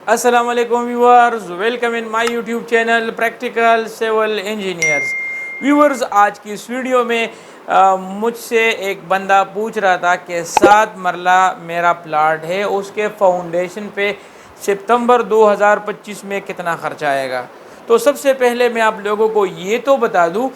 अस्सलाम वालेकुम viewers, welcome in my YouTube channel practical civil engineers. Viewers, आज की इस वीडियो में मुझसे एक बंदा पूछ रहा था कि 7 मरला मेरा प्लाट है, उसके फाउंडेशन पे सितंबर 2025 में कितना खर्चा आएगा। तो सबसे पहले मैं आप लोगों को ये तो बता दूं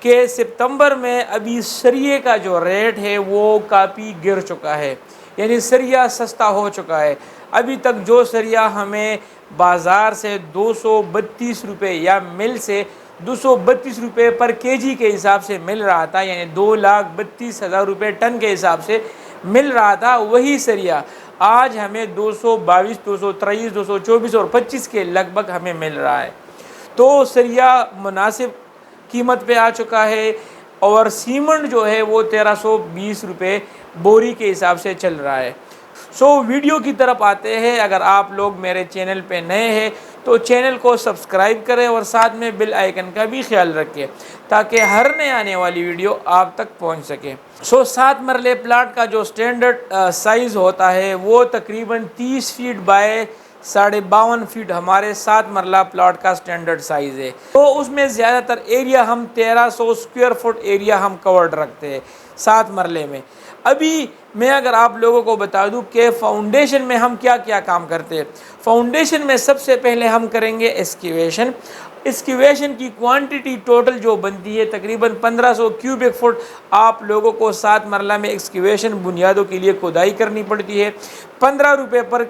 कि सितंबर में अभी सरिये का जो रेट है वो काफ़ी गिर चुका है, यानी सरिया सस्ता हो चुका है। अभी तक जो सरिया हमें बाज़ार से 232 रुपये या मिल से 232 रुपये पर केजी के हिसाब से मिल रहा था, यानी 2,32,000 रुपये टन के हिसाब से मिल रहा था, वही सरिया आज हमें 222, 223, 224 और 25 के लगभग हमें मिल रहा है। तो सरिया मुनासिब कीमत पे आ चुका है और सीमेंट जो है वो 1320 रुपये बोरी के हिसाब से चल रहा है। वीडियो की तरफ आते हैं। अगर आप लोग मेरे चैनल पे नए हैं तो चैनल को सब्सक्राइब करें और साथ में बेल आइकन का भी ख्याल रखें ताकि हर नए आने वाली वीडियो आप तक पहुंच सके। 7 मरले प्लाट का जो स्टैंडर्ड साइज़ होता है वो तकरीबन 30 फीट बाय 52.5 फीट हमारे 7 मरला प्लाट का स्टैंडर्ड साइज़ है। तो उसमें ज़्यादातर एरिया हम 1300 स्क्वायर फुट एरिया हम कवर्ड रखते हैं 7 मरले में। अभी मैं अगर आप लोगों को बता दूं कि फाउंडेशन में हम क्या क्या काम करते हैं। फाउंडेशन में सबसे पहले हम करेंगे एक्सकेवेशन। एक्सकेवेशन की क्वांटिटी टोटल जो बनती है तकरीबन 1500 क्यूबिक फुट आप लोगों को 7 मरला में एक्सकेवेशन बुनियादों के लिए खुदाई करनी पड़ती है। 15 रुपये पर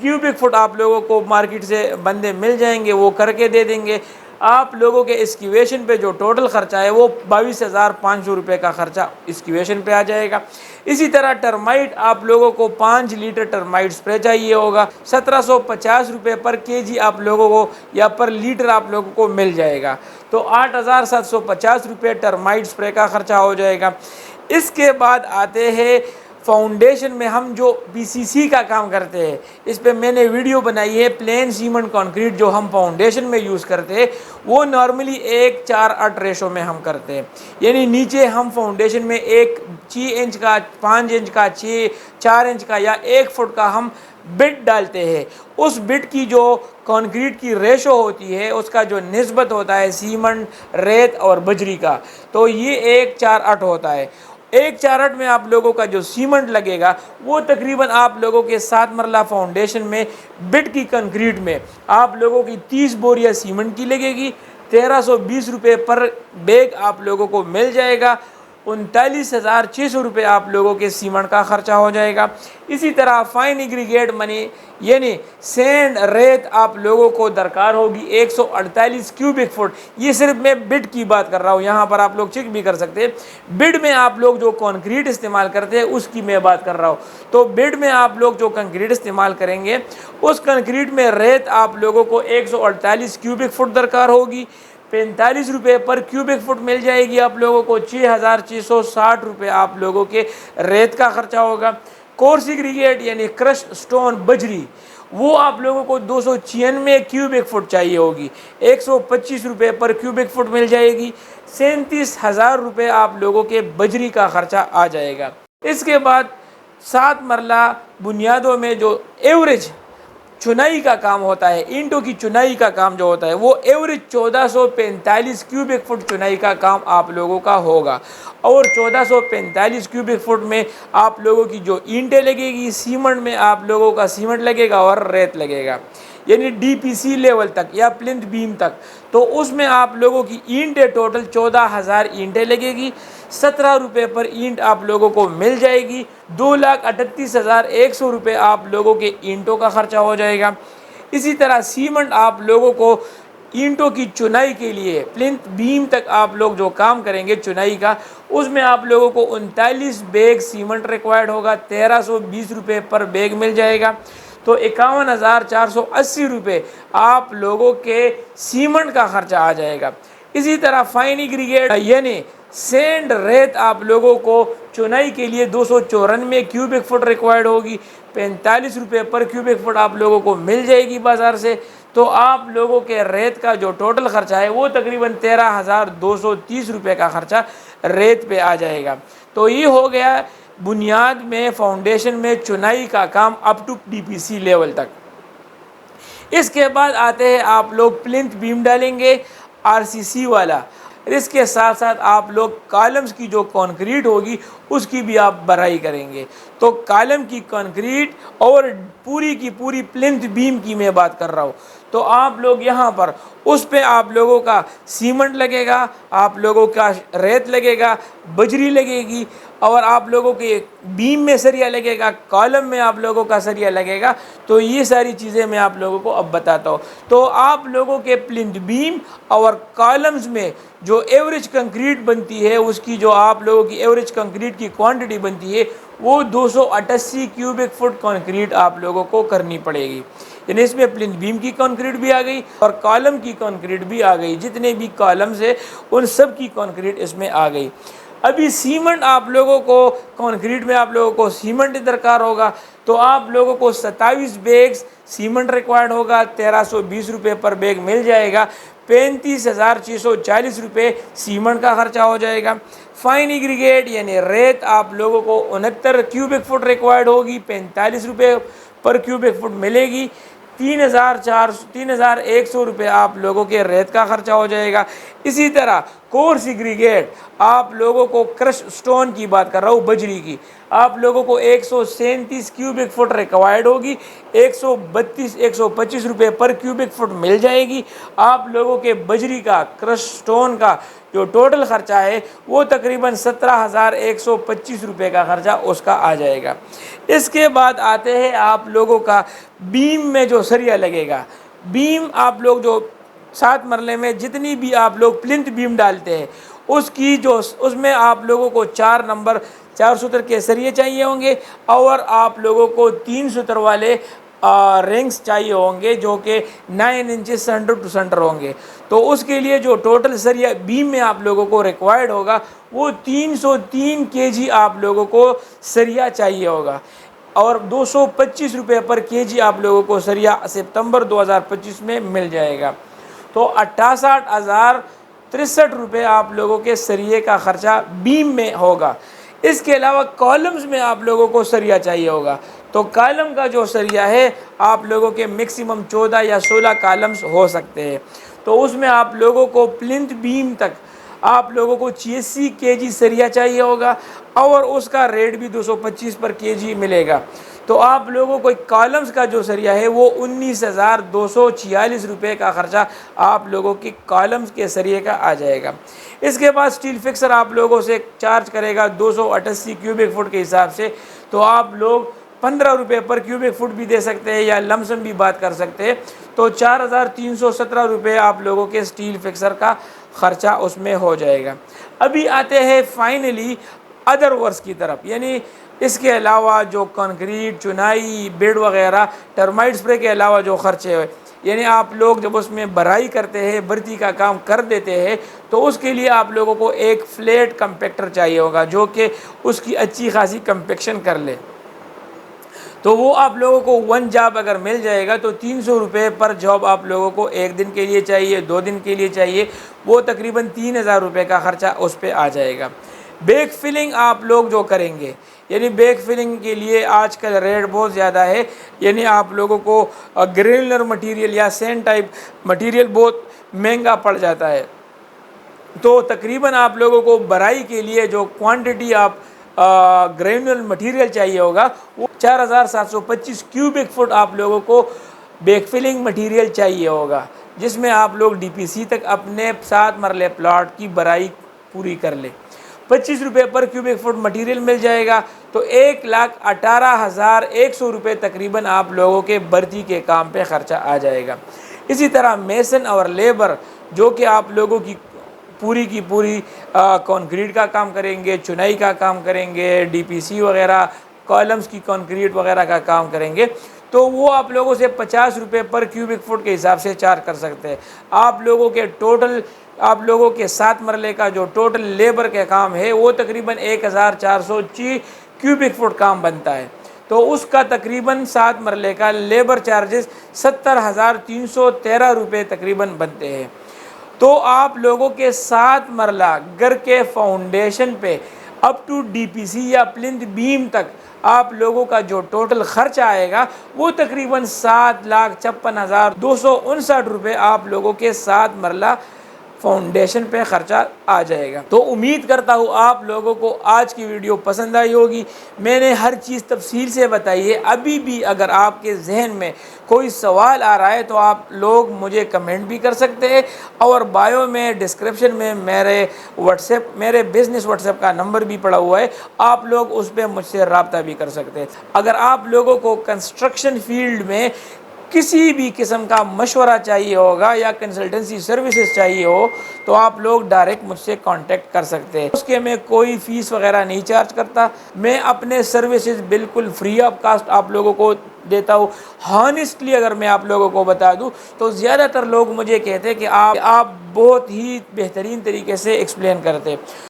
क्यूबिक फुट आप लोगों को मार्केट से बंदे मिल जाएंगे, वो करके दे देंगे। आप लोगों के एक्सकेवेशन पे जो टोटल ख़र्चा है वो 22,500 रुपये का ख़र्चा एक्सकेवेशन पे आ जाएगा। इसी तरह टर्माइट आप लोगों को 5 लीटर टर्माइट स्प्रे चाहिए होगा, 1750 रुपये पर केजी आप लोगों को या पर लीटर आप लोगों को मिल जाएगा। तो 8,750 रुपये टर्माइट स्प्रे का ख़र्चा हो जाएगा। इसके बाद आते हैं फाउंडेशन में हम जो पीसीसी का काम करते हैं, इस पे मैंने वीडियो बनाई है। प्लेन सीमेंट कंक्रीट जो हम फाउंडेशन में यूज़ करते हैं वो नॉर्मली 1:4:8 रेशो में हम करते हैं, यानी नीचे हम फाउंडेशन में 6 इंच का, 5 इंच का, 4 इंच का या 1 फुट का हम बिट डालते हैं। उस बिट की जो कंक्रीट की रेशो होती है उसका जो निस्बत होता है सीमेंट, रेत और बजरी का, तो ये 1:4:8 होता है। 1:4:8 में आप लोगों का जो सीमेंट लगेगा वो तकरीबन आप लोगों के 7 मरला फाउंडेशन में बिट की कंक्रीट में आप लोगों की 30 बोरियां सीमेंट की लगेगी। 1320 रुपये पर बैग आप लोगों को मिल जाएगा। 39,600 रुपये आप लोगों के सीमेंट का खर्चा हो जाएगा। इसी तरह फाइन एग्रीगेट मनी यानी सैंड, रेत आप लोगों को दरकार होगी 148 क्यूबिक फुट। ये सिर्फ मैं बिड की बात कर रहा हूँ, यहाँ पर आप लोग चेक भी कर सकते हैं। बिड में आप लोग जो कंक्रीट इस्तेमाल करते हैं उसकी मैं बात कर रहा हूँ। तो बिड में आप लोग जो कंक्रीट इस्तेमाल करेंगे उस कंक्रीट में रेत आप लोगों को 148 क्यूबिक फुट दरकार होगी। 45 रुपये पर क्यूबिक फुट मिल जाएगी आप लोगों को। 6,660 रुपये आप लोगों के रेत का खर्चा होगा। कोर्स एग्रीगेट यानी क्रश स्टोन बजरी वो आप लोगों को 296 क्यूबिक फुट चाहिए होगी, 125 रुपये पर क्यूबिक फुट मिल जाएगी। 37,000 रुपये आप लोगों के बजरी का खर्चा आ जाएगा। इसके बाद 7 मरला बुनियादों में जो एवरेज चुनाई का काम होता है, ईंटों की चुनाई का काम जो होता है वो एवरेज 1445 क्यूबिक फुट चुनाई का काम आप लोगों का होगा। और 1445 क्यूबिक फुट में आप लोगों की जो ईंटें लगेगी, सीमेंट में आप लोगों का सीमेंट लगेगा और रेत लगेगा, यानी डीपीसी लेवल तक या प्लिंथ बीम तक। तो उसमें आप लोगों की ईंटें टोटल 14,000 ईंटें लगेगी। 17 रुपये पर ईंट आप लोगों को मिल जाएगी। 2,38,100 रुपये आप लोगों के ईंटों का खर्चा हो जाएगा। इसी तरह सीमेंट आप लोगों को ईंटों की चुनाई के लिए प्लिंथ बीम तक आप लोग जो काम करेंगे चुनाई का, उसमें आप लोगों को 39 बैग सीमेंट रिक्वायर्ड होगा। 1,320 रुपये पर बैग मिल जाएगा। तो 51,480 रुपये आप लोगों के सीमेंट का खर्चा आ जाएगा। इसी तरह फाइन एग्रीगेट यानी सैंड, रेत आप लोगों को चुनाई के लिए 294 क्यूबिक फुट रिक्वायर्ड होगी। 45 रुपये पर क्यूबिक फुट आप लोगों को मिल जाएगी बाज़ार से। तो आप लोगों के रेत का जो टोटल खर्चा है वो तकरीबन 13,230 रुपये का खर्चा रेत पे आ जाएगा। तो ये हो गया बुनियाद में, फाउंडेशन में चुनाई का काम अप टू डीपीसी लेवल तक। इसके बाद आते हैं आप लोग प्लिंथ बीम डालेंगे आरसीसी वाला। इसके साथ साथ आप लोग कॉलम्स की जो कंक्रीट होगी उसकी भी आप भराई करेंगे। तो कॉलम की कंक्रीट और पूरी की पूरी प्लिंथ बीम की मैं बात कर रहा हूँ। तो आप लोग यहाँ पर उस पे आप लोगों का सीमेंट लगेगा, आप लोगों का रेत लगेगा, बजरी लगेगी और आप लोगों के बीम में सरिया लगेगा, कॉलम में आप लोगों का सरिया लगेगा। तो ये सारी चीज़ें मैं आप लोगों को अब बताता हूँ। तो आप लोगों के प्लिंथ बीम और कॉलम्स में जो एवरेज कंक्रीट बनती है, उसकी जो आप लोगों की एवरेज कंक्रीट की क्वांटिटी बनती है वो 288 क्यूबिक फुट कंक्रीट आप लोगों को करनी पड़ेगी। यानी इसमें प्लिंथ बीम की कंक्रीट भी आ गई और कॉलम की कंक्रीट भी आ गई। जितने भी कॉलम्स है उन सब की कंक्रीट इसमें आ गई। अभी सीमेंट आप लोगों को कंक्रीट में आप लोगों को सीमेंट दरकार होगा। तो आप लोगों को 27 बैग्स सीमेंट रिक्वायर्ड होगा। 1320 रुपये पर बैग मिल जाएगा। 35,640 रुपये सीमेंट का खर्चा हो जाएगा। फाइन एग्रीगेट यानी रेत आप लोगों को 69 क्यूबिक फुट रिक्वायर्ड होगी, 45 रुपये पर क्यूबिक फुट मिलेगी। 3,100 रुपये आप लोगों के रेत का खर्चा हो जाएगा। इसी तरह कोर्स एग्रीगेट आप लोगों को क्रश स्टोन की बात कर रहा हूँ, बजरी की, आप लोगों को 137 क्यूबिक फुट रिक्वायर्ड होगी। 125 रुपये पर क्यूबिक फुट मिल जाएगी। आप लोगों के बजरी का क्रश स्टोन का जो टोटल खर्चा है वो तकरीबन 17,125 रुपये का खर्चा उसका आ जाएगा। इसके बाद आते हैं आप लोगों का बीम में जो सरिया लगेगा। बीम आप लोग जो 7 मरले में जितनी भी आप लोग प्लिंथ बीम डालते हैं उसकी जो उसमें आप लोगों को 4 नंबर 4 सूत्र के सरिये चाहिए होंगे और आप लोगों को 3 सूत्र वाले रिंग्स चाहिए होंगे जो कि 9 इंचेस सेंटर टू सेंटर होंगे। तो उसके लिए जो टोटल सरिया बीम में आप लोगों को रिक्वायर्ड होगा वो 303 केजी आप लोगों को सरिया चाहिए होगा और 225 रुपये पर केजी आप लोगों को सरिया सितंबर 2025 में मिल जाएगा। तो 68,063 रुपये आप लोगों के सरिये का खर्चा बीम में होगा। इसके अलावा कॉलम्स में आप लोगों को सरिया चाहिए होगा। तो कॉलम का जो सरिया है आप लोगों के मैक्सिमम 14 या 16 कॉलम्स हो सकते हैं। तो उसमें आप लोगों को प्लिंथ बीम तक आप लोगों को 86 केजी सरिया चाहिए होगा और उसका रेट भी 225 पर केजी मिलेगा। तो आप लोगों को कॉलम्स का जो सरिया है वो 19,246 रुपये का खर्चा आप लोगों की कॉलम्स के सरिये का आ जाएगा। इसके बाद स्टील फिक्सर आप लोगों से चार्ज करेगा 288 क्यूबिक फुट के हिसाब से। तो आप लोग 15 रुपये पर क्यूबिक फुट भी दे सकते हैं या लमसम भी बात कर सकते हैं। तो 4,317 रुपये आप लोगों के स्टील फिक्सर का खर्चा उसमें हो जाएगा। अभी आते हैं फाइनली अदर वर्क्स की तरफ, यानी इसके अलावा जो कंक्रीट, चुनाई, बेड वगैरह, टर्माइट स्प्रे के अलावा जो खर्चे हैं, यानी आप लोग जब उसमें भराई करते हैं, भर्ती का काम कर देते हैं तो उसके लिए आप लोगों को एक फ्लैट कंपैक्टर चाहिए होगा जो कि उसकी अच्छी खासी कंपैक्शन कर ले। तो वो आप लोगों को 1 जॉब अगर मिल जाएगा तो 300 रुपये पर जॉब आप लोगों को 1 दिन के लिए चाहिए, 2 दिन के लिए चाहिए, वो तकरीबन 3,000 रुपये का खर्चा उस पर आ जाएगा। बैक फिलिंग आप लोग जो करेंगे, यानी बैक फिलिंग के लिए आजकल रेट बहुत ज़्यादा है, यानी आप लोगों को ग्रेनुलर मटेरियल या सैंड टाइप मटेरियल बहुत महंगा पड़ जाता है। तो तकरीबन आप लोगों को भराई के लिए जो क्वांटिटी आप ग्रेनुलर मटेरियल चाहिए होगा वो 4,725 क्यूबिक फुट आप लोगों को बैक फिलिंग मटेरियल चाहिए होगा, जिसमें आप लोग डीपीसी तक अपने 7 मरले प्लॉट की भराई पूरी कर ले। 25 रुपये पर क्यूबिक फुट मटेरियल मिल जाएगा। तो 1,18,100 रुपये तकरीबन आप लोगों के भर्ती के काम पे ख़र्चा आ जाएगा। इसी तरह मेसन और लेबर जो कि आप लोगों की पूरी कंक्रीट का काम करेंगे, चुनाई का काम करेंगे, डीपीसी वगैरह, कॉलम्स की कंक्रीट वगैरह का काम करेंगे, तो वो आप लोगों से 50 रुपये पर क्यूबिक फुट के हिसाब से चार्ज कर सकते हैं। आप लोगों के 7 मरले का जो टोटल लेबर के काम है वो तकरीबन 1,400 क्यूबिक फुट काम बनता है। तो उसका तकरीबन 7 मरले का लेबर चार्जेस 70,313 रुपये तकरीबन बनते हैं। तो आप लोगों के 7 मरला घर के फाउंडेशन पे अप टू डीपीसी या प्लिंथ बीम तक आप लोगों का जो टोटल खर्च आएगा वो तकरीबन 7,56,259 रुपये आप लोगों के 7 मरला फाउंडेशन पे ख़र्चा आ जाएगा। तो उम्मीद करता हूँ आप लोगों को आज की वीडियो पसंद आई होगी। मैंने हर चीज़ तफसील से बताई है। अभी भी अगर आपके जहन में कोई सवाल आ रहा है तो आप लोग मुझे कमेंट भी कर सकते हैं, और बायो में डिस्क्रिप्शन में मेरे बिज़नेस व्हाट्सएप का नंबर भी पड़ा हुआ है, आप लोग उस पर मुझसे रब्ता भी कर सकते हैं। अगर आप लोगों को कंस्ट्रक्शन फील्ड में किसी भी किस्म का मशवरा चाहिए होगा या कंसल्टेंसी सर्विसेज चाहिए हो तो आप लोग डायरेक्ट मुझसे कांटेक्ट कर सकते हैं। उसके मैं कोई फ़ीस वगैरह नहीं चार्ज करता। मैं अपने सर्विसेज बिल्कुल फ्री ऑफ कास्ट आप लोगों को देता हूँ। हॉनेस्टली अगर मैं आप लोगों को बता दूँ तो ज़्यादातर लोग मुझे कहते हैं कि आप बहुत ही बेहतरीन तरीके से एक्सप्लेन करते हैं।